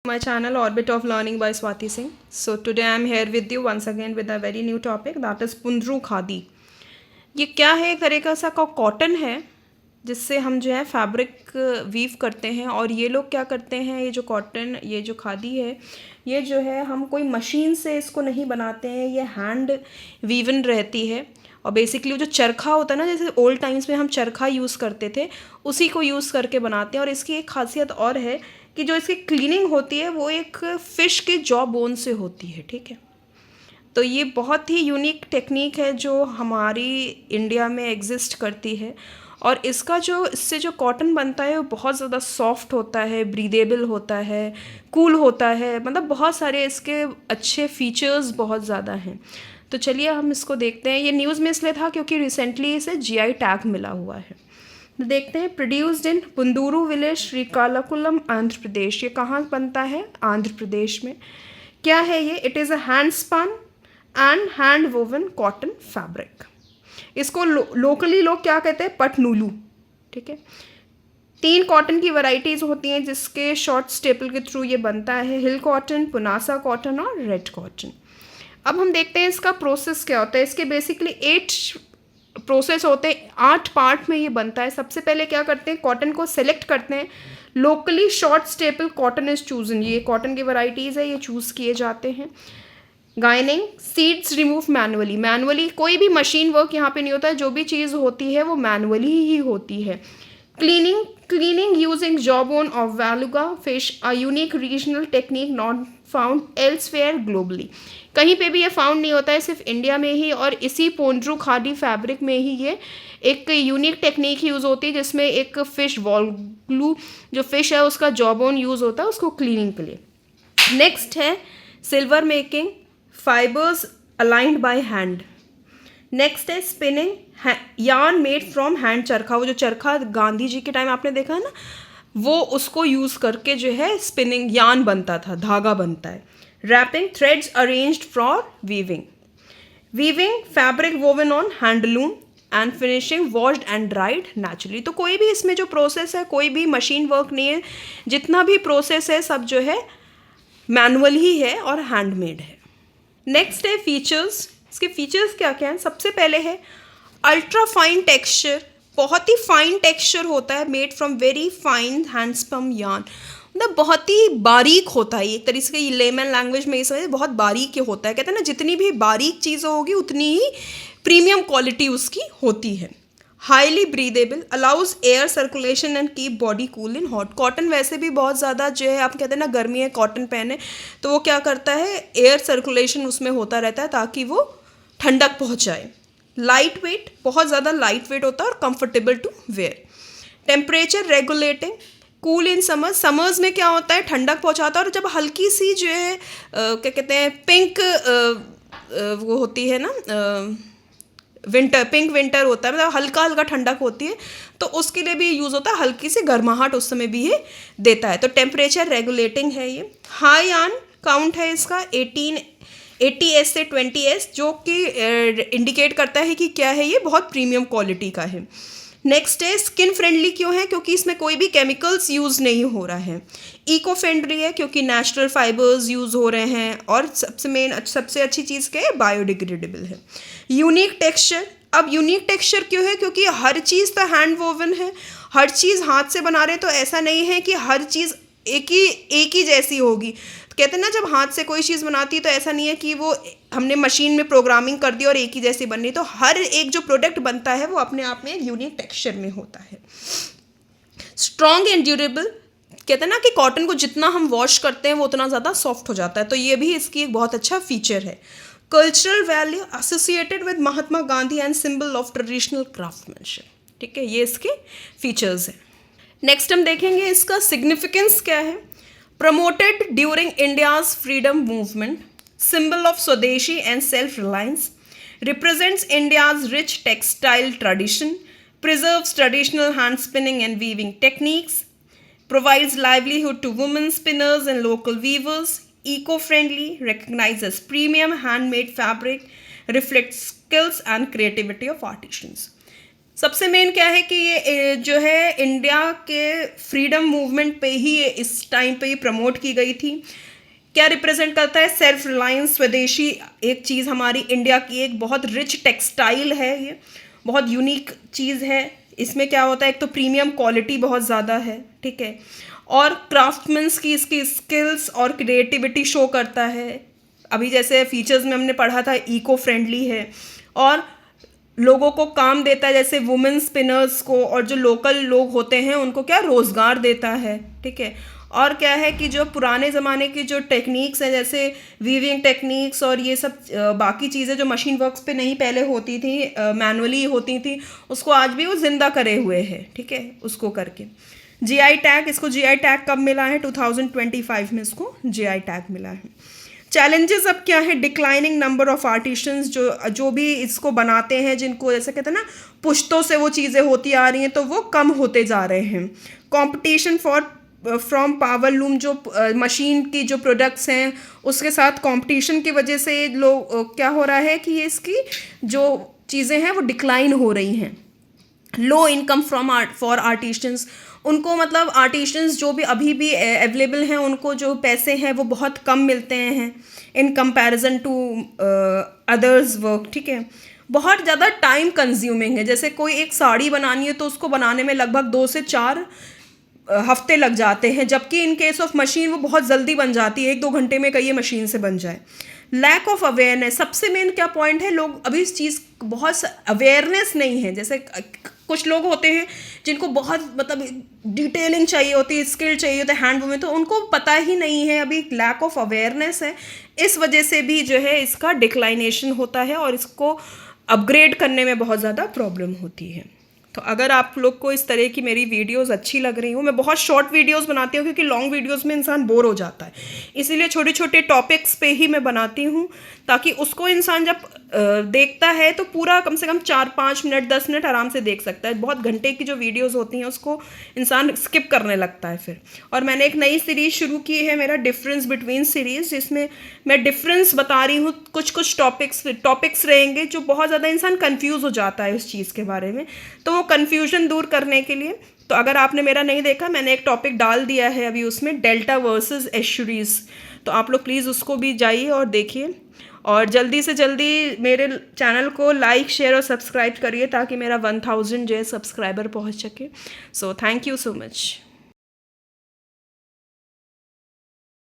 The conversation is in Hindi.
My channel Orbit of Learning by Swati Singh. So today I am here with you once again with a very new topic, that is पुंद्रू khadi. ये क्या है? एक तरीका सा का कॉटन है जिससे हम जो है फैब्रिक वीव करते हैं. और ये लोग क्या करते हैं, ये जो कॉटन, ये जो खादी है, ये जो है हम कोई मशीन से इसको नहीं बनाते हैं, ये हैंड वीवन रहती है. और बेसिकली जो चरखा होता है ना, जैसे ओल्ड टाइम्स में हम चरखा यूज़ करते थे, उसी को यूज़ करके बनाते हैं. और इसकी एक खासियत और है कि जो इसकी क्लीनिंग होती है वो एक फ़िश के जॉ बोन से होती है. ठीक है, तो ये बहुत ही यूनिक टेक्निक है जो हमारी इंडिया में एग्जिस्ट करती है. और इससे जो कॉटन बनता है वो बहुत ज़्यादा सॉफ्ट होता है, ब्रीदेबल होता है, कूल होता है. मतलब बहुत सारे इसके अच्छे फीचर्स बहुत ज़्यादा हैं. तो चलिए हम इसको देखते हैं. ये न्यूज़ में इसलिए था क्योंकि रिसेंटली इसे जीआई टैग मिला हुआ है. तो देखते हैं. Produced in Ponduru village, Srikakulam, Andhra Pradesh. ये कहाँ बनता है? आंध्र प्रदेश में. क्या है ये? It is a hand spun and hand woven cotton fabric. इसको लोकली लोग क्या कहते हैं? पटनूलू. ठीक है. 3 कॉटन की वैरायटीज़ होती हैं जिसके शॉर्ट स्टेपल के थ्रू ये बनता है. हिल कॉटन, पुनासा कॉटन और रेड कॉटन. अब हम देखते हैं इसका प्रोसेस क्या होता है. इसके बेसिकली 8 प्रोसेस होते हैं, 8 पार्ट में ये बनता है. सबसे पहले क्या करते हैं, कॉटन को सेलेक्ट करते हैं. Locally short staple cotton is chosen. ये कॉटन की वैराइटीज़ है, ये चूज़ किए जाते हैं. गाइनिंग, सीड्स रिमूव मैनुअली कोई भी मशीन वर्क यहाँ पे नहीं होता है. जो भी चीज़ होती है वो मैनुअली ही होती है. Cleaning using jawbone of valuga fish, a unique regional technique not found elsewhere globally. कहीं पे भी ये फाउंड नहीं होता है, सिर्फ इंडिया में ही. और इसी पुंद्रू खादी फैब्रिक में ही ये एक यूनिक टेक्निक यूज़ होती है जिसमें एक फ़िश वॉल्ग्लू, जो फ़िश है उसका जॉबोन यूज़ होता है उसको क्लीनिंग के लिए. नेक्स्ट है silver making, fibres aligned by hand. Next है spinning, yarn made from hand. चरखा, वो जो चरखा गांधी जी के टाइम आपने देखा है ना, वो उसको यूज़ करके जो है स्पिनिंग यार्न बनता था, धागा बनता है. Warping, threads arranged for weaving fabric woven on handloom. And finishing, washed and dried naturally. तो कोई भी इसमें जो प्रोसेस है, कोई भी मशीन वर्क नहीं है. जितना भी प्रोसेस है सब जो है मैनुअल ही है और हैंडमेड है. नेक्स्ट है फीचर्स. इसके फीचर्स क्या क्या हैं? सबसे पहले है अल्ट्रा फाइन टेक्सचर. बहुत ही फाइन टेक्सचर होता है, made from very fine handspun yarn. मतलब बहुत ही बारीक होता है. एक तरीके से लेमन लैंग्वेज में ये समझे, बहुत बारीक होता है. कहते हैं ना, जितनी भी बारीक चीज़ें होगी उतनी ही प्रीमियम क्वालिटी उसकी होती है. Highly breathable, allows air circulation and keep body cool in hot. Cotton वैसे भी बहुत ज़्यादा जो है, आप कहते हैं ना गर्मी है कॉटन पहने, तो वो क्या करता है, एयर सर्कुलेशन उसमें होता रहता है ताकि वो ठंडक पहुँचाए. लाइट वेट, बहुत ज़्यादा लाइट वेट होता है और comfortable to wear. Temperature regulating, cool in summers में क्या होता है, ठंडक पहुंचाता है. और जब हल्की सी जो है क्या कहते हैं, पिंक वो होती है ना, पिंक विंटर होता है, मतलब हल्का हल्का ठंडक होती है, तो उसके लिए भी यूज़ होता है. हल्की सी गर्माहट उस समय भी ये देता है. तो टेम्परेचर रेगुलेटिंग है ये. हाई ऑन काउंट है इसका 80S से 20S, जो कि इंडिकेट करता है कि क्या है, ये बहुत प्रीमियम क्वालिटी का है. नेक्स्ट है स्किन फ्रेंडली. क्यों है? क्योंकि इसमें कोई भी केमिकल्स यूज़ नहीं हो रहा है. इको फ्रेंडली है क्योंकि नेचुरल फाइबर्स यूज़ हो रहे हैं. और सबसे अच्छी चीज़ क्या है, बायोडिग्रेडेबल है. Unique texture. अब यूनिक टेक्सचर क्यों है? क्योंकि हर चीज़ तो हैंड वोवन है, हर चीज़ हाथ से बना रहे, तो ऐसा नहीं है कि हर चीज़ एक ही जैसी होगी. कहते हैं ना, जब हाथ से कोई चीज़ बनाती है तो ऐसा नहीं है कि वो हमने मशीन में प्रोग्रामिंग कर दी और एक ही जैसी बन रही. तो हर एक जो प्रोडक्ट बनता है वो अपने आप में एक यूनिक टेक्सचर में होता है. Strong and durable. कहते हैं ना कि कॉटन को जितना हम वॉश करते हैं वो उतना ज़्यादा सॉफ्ट हो जाता है, तो ये भी इसकी एक बहुत अच्छा फीचर है. Cultural value, associated with Mahatma Gandhi and symbol of traditional craftsmanship. ठीक है, ये इसके फीचर्स हैं. नेक्स्ट हम देखेंगे इसका सिग्निफिकेंस क्या है. Promoted during India's freedom movement, symbol of Swadeshi and self-reliance, represents India's rich textile tradition, preserves traditional hand spinning and weaving techniques, provides livelihood to women spinners and local weavers, eco-friendly, recognizes premium handmade fabric, reflects skills and creativity of artisans. सबसे मेन क्या है कि ये जो है इंडिया के फ्रीडम मूवमेंट पे ही ये इस टाइम पे ही प्रमोट की गई थी। क्या रिप्रेजेंट करता है? सेल्फ रिलायंस, स्वदेशी एक चीज़ हमारी इंडिया की एक बहुत रिच टेक्सटाइल है, ये बहुत यूनिक चीज़ है। इसमें क्या होता है, एक तो प्रीमियम क्वालिटी बहुत ज़्यादा है, ठीक है, और क्राफ्टमैन्स की इसकी स्किल्स और क्रिएटिविटी शो करता है। अभी जैसे फीचर्स में हमने पढ़ा था, इको फ्रेंडली है और लोगों को काम देता है, जैसे वुमेन स्पिनर्स को और जो लोकल लोग होते हैं उनको क्या रोज़गार देता है, ठीक है। और क्या है कि जो पुराने ज़माने की जो टेक्निक्स हैं, जैसे वीविंग टेक्निक्स और ये सब बाकी चीज़ें जो मशीन वर्क्स पे नहीं पहले होती थी, मैनुअली होती थी, उसको आज भी वो ज़िंदा करे हुए है, ठीक है, उसको करके। जीआई टैग, इसको जीआई टैग कब मिला है? 2025 में इसको जीआई टैग मिला है। चैलेंजेस अब क्या है? डिक्लाइनिंग नंबर ऑफ आर्टिशंस, जो भी इसको बनाते हैं, जिनको जैसे कहते हैं ना पुश्तों से वो चीज़ें होती आ रही हैं, तो वो कम होते जा रहे हैं। कंपटीशन फ्रॉम पावर लूम, जो मशीन की जो प्रोडक्ट्स हैं उसके साथ कंपटीशन की वजह से लोग क्या हो रहा है कि ये इसकी जो चीज़ें हैं वो डिक्लाइन हो रही हैं। लो इनकम फॉर आर्टिशंस, उनको मतलब आर्टिशंस जो भी अभी भी अवेलेबल हैं, उनको जो पैसे हैं वो बहुत कम मिलते हैं in comparison to others work, ठीक है। बहुत ज़्यादा टाइम कंज्यूमिंग है। जैसे कोई एक साड़ी बनानी है तो उसको बनाने में लगभग 2 से 4 हफ्ते लग जाते हैं, जबकि इन केस ऑफ मशीन वो बहुत जल्दी बन जाती है, 1-2 घंटे में कहीं ये मशीन से बन जाए। लैक ऑफ अवेयरनेस, सबसे मेन क्या पॉइंट है, लोग अभी इस चीज़ बहुत अवेयरनेस नहीं है। जैसे कुछ लोग होते हैं जिनको बहुत मतलब डिटेलिंग चाहिए होती है, स्किल चाहिए होता है हैंड में, तो उनको पता ही नहीं है, अभी लैक ऑफ अवेयरनेस है। इस वजह से भी जो है इसका डिक्लाइनेशन होता है और इसको अपग्रेड करने में बहुत ज़्यादा प्रॉब्लम होती है। तो अगर आप लोग को इस तरह की मेरी वीडियोस अच्छी लग रही हूँ, मैं बहुत शॉर्ट वीडियोस बनाती हूँ क्योंकि लॉन्ग वीडियोस में इंसान बोर हो जाता है, इसीलिए छोटे छोटे टॉपिक्स पे ही मैं बनाती हूँ, ताकि उसको इंसान जब देखता है तो पूरा कम से कम 4-5 मिनट 10 मिनट आराम से देख सकता है। बहुत घंटे की जो वीडियोस होती हैं उसको इंसान स्किप करने लगता है फिर। और मैंने एक नई सीरीज़ शुरू की है, मेरा डिफरेंस बिटवीन सीरीज़, जिसमें मैं डिफरेंस बता रही हूँ। कुछ कुछ टॉपिक्स रहेंगे जो बहुत ज़्यादा इंसान कंफ्यूज हो जाता है उस चीज़ के बारे में, तो वो कन्फ्यूजन दूर करने के लिए, तो अगर आपने मेरा नहीं देखा, मैंने एक टॉपिक डाल दिया है अभी उसमें, डेल्टा वर्सेस एस्चुरीज, तो आप लोग प्लीज़ उसको भी जाइए और देखिए। और जल्दी से जल्दी मेरे चैनल को लाइक शेयर और सब्सक्राइब करिए ताकि मेरा 1000 जो है सब्सक्राइबर पहुंच सके। So thank you so much.